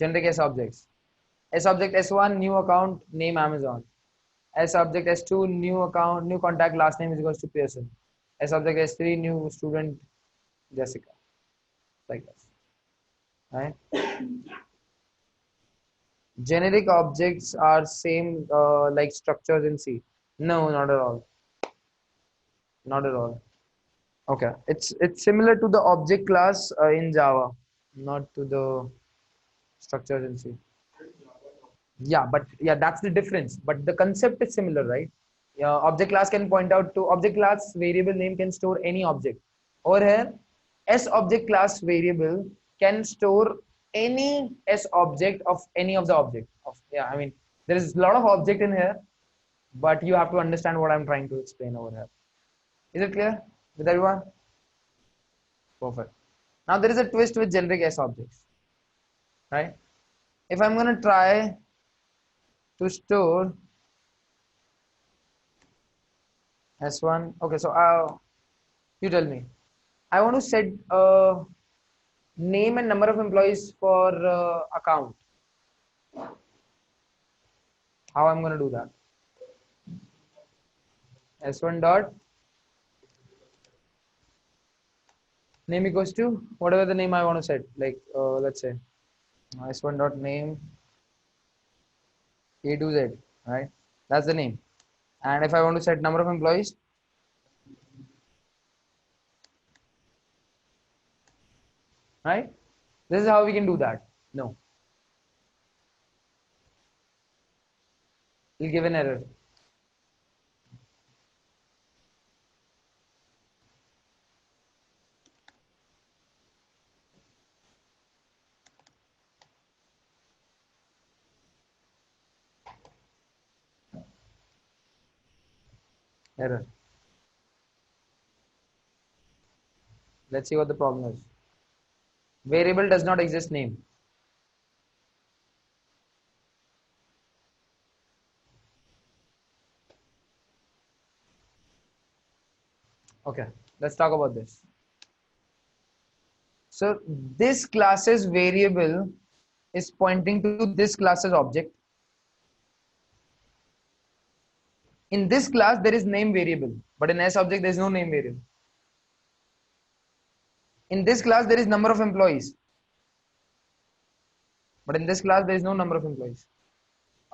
Generic S objects. S object S1, new account, name Amazon. S object S2, new account, new contact, last name is equals to Pearson. S object S3, new student, Jessica. Like this. Right? Generic objects are same like structures in C. No, not at all. Not at all. Okay, it's similar to the object class in Java, not to the structures in C. Yeah, but yeah, that's the difference. But the concept is similar, right? Yeah, object class can point out to object class variable name can store any object. Over here, S object class variable can store any S object of any of the object. Of yeah, I mean there is a lot of object in here, but you have to understand what I'm trying to explain over here. Is it clear with everyone? Perfect. Now there is a twist with generic S objects, right? If I'm gonna try to store S1, okay, so you tell me. I want to set name and number of employees for account. How I'm gonna do that? S1 dot name equals to whatever the name I want to set. Like let's say S1 dot name A to Z, right? That's the name. And if I want to set number of employees, right? This is how we can do that. No, it'll give an error. Error. Let's see what the problem is. Variable does not exist name. Okay, let's talk about this. So this class's variable is pointing to this class's object. In this class, there is name variable, but in S object, there is no name variable. In this class, there is number of employees, but in this class, there is no number of employees.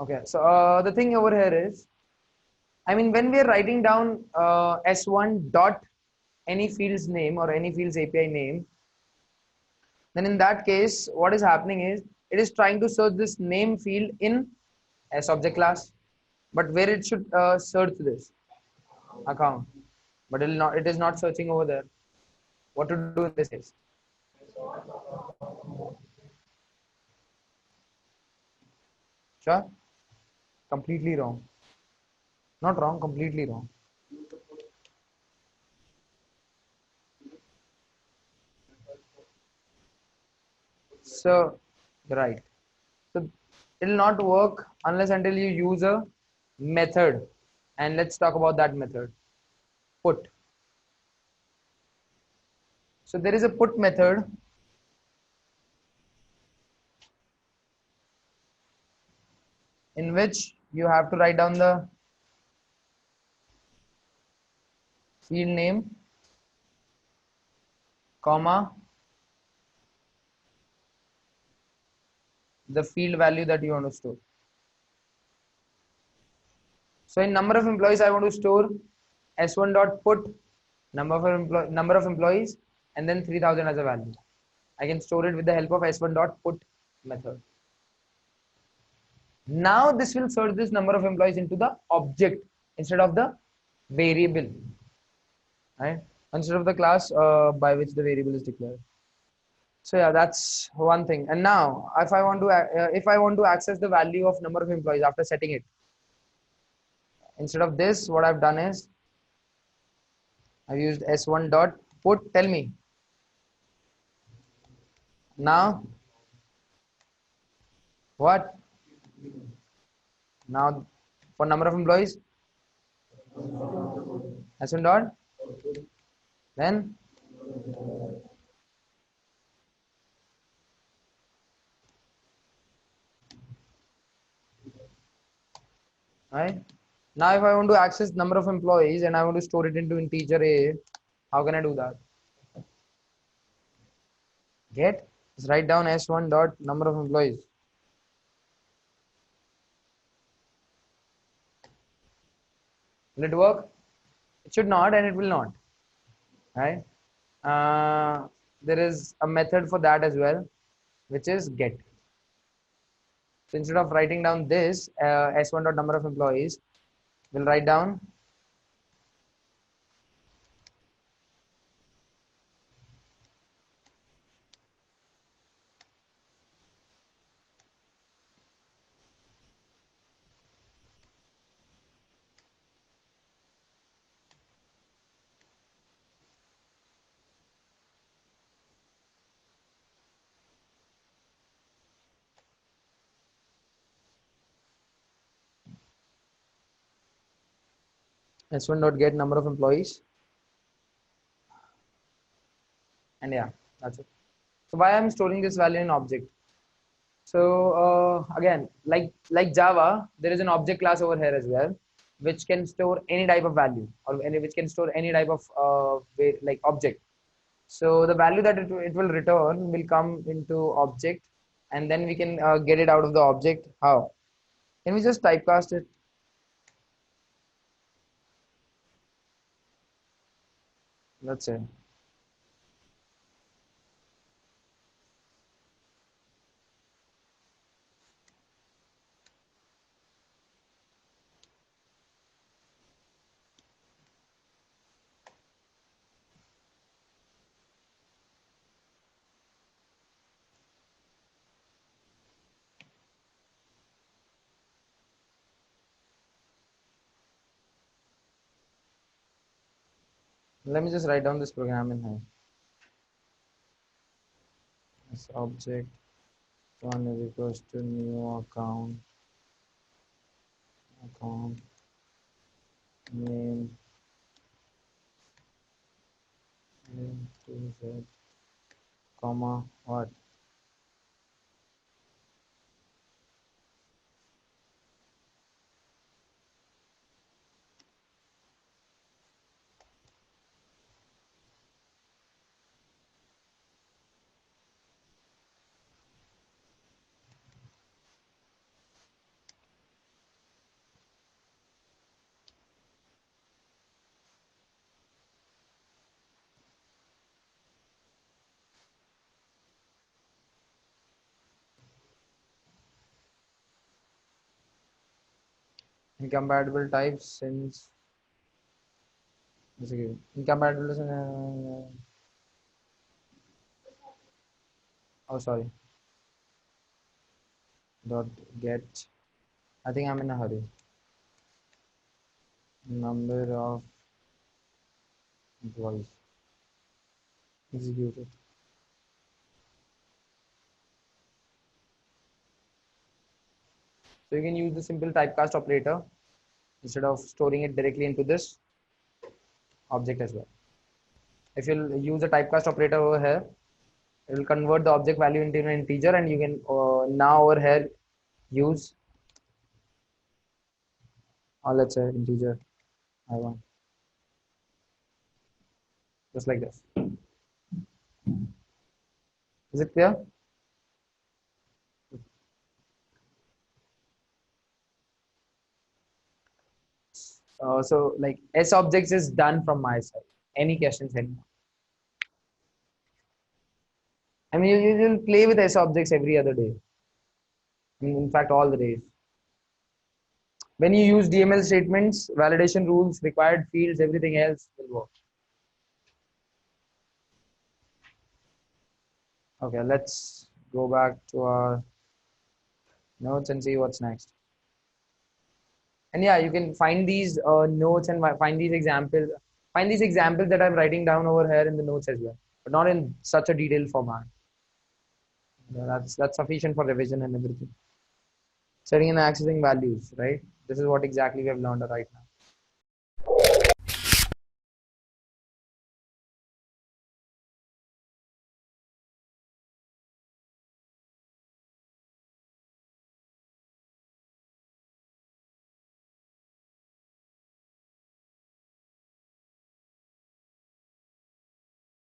Okay, so the thing over here is, I mean, when we are writing down S1 dot any field's name or any field's API name, then in that case, what is happening is, it is trying to search this name field in S object class, but where it should search this account, but it is not searching over there. What to do in this case? Sure? Completely wrong. Not wrong, completely wrong. So, right. So, it will not work unless until you use a method. And let's talk about that method. Put. So, there is a put method in which you have to write down the field name, comma, the field value that you want to store. So in number of employees, I want to store S1 dot put number of employees and then 3000 as a value. I can store it with the help of S1 dot put method. Now this will search this number of employees into the object instead of the variable, right? Instead of the class by which the variable is declared. So yeah, that's one thing. And now, if I want to access the value of number of employees after setting it, instead of this, what I've done is I've used S1 dot put. Tell me now what? Now for number of employees, S1 dot then right? Now, if I want to access number of employees and I want to store it into integer a, how can I do that? Get, just write down s1 dot number of employees. Will it work? It should not, and it will not, right? There is a method for that as well, which is get. So instead of writing down this s1 dot number of employees, we'll write down s1 dot get number of employees, and yeah, that's it. So why I'm storing this value in object? So again, like Java, there is an object class over here as well, which can store any type of value or any which can store any type of like object. So the value that it will return will come into object, and then we can get it out of the object. How? Can we just typecast it? Let's say. Let me just write down this program in here. This object one is equals to new account name to z comma what. Incompatible types since basically incompatible. Oh, sorry. Dot get. I think I'm in a hurry. Number of employees executed. So you can use the simple typecast operator instead of storing it directly into this object as well. If you use a typecast operator over here, it will convert the object value into an integer, and you can now over here use, let's say integer I1, just like this. Is it clear? So like S objects is done from my side. Any questions anymore? I mean, you'll play with S objects every other day. In fact, all the days. When you use DML statements, validation rules, required fields, everything else will work. Okay, let's go back to our notes and see what's next. And yeah, you can find these notes and find these examples that I'm writing down over here in the notes as well, but not in such a detailed format. Yeah, that's sufficient for revision and everything. Setting and accessing values, right? This is what exactly we have learned right now.